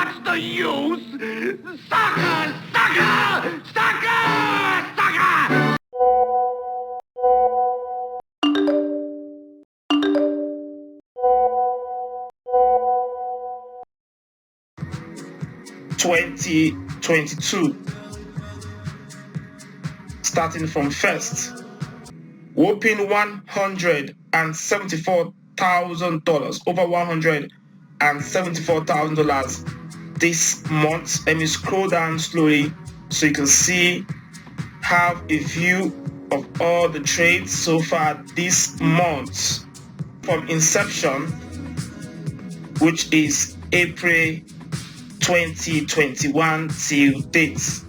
what's the use? Sucker! Sucker! Sucker! Sucker! $2022. Starting from first. Whopping $174,000, over $174,000 this month. Let me scroll down slowly so you can have a view of all the trades so far this month from inception, which is April 2021 till date.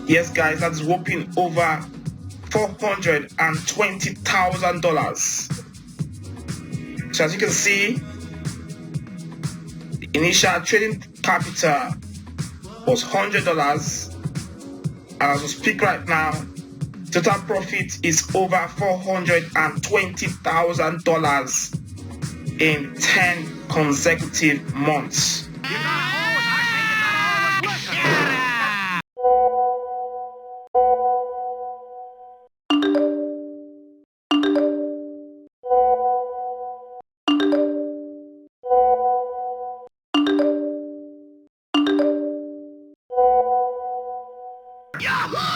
Yes, guys, that's whopping over $420,000. So as you can see, the initial trading capital was $100, and as we speak right now, total profit is over $420,000 in 10 consecutive months. Yahoo!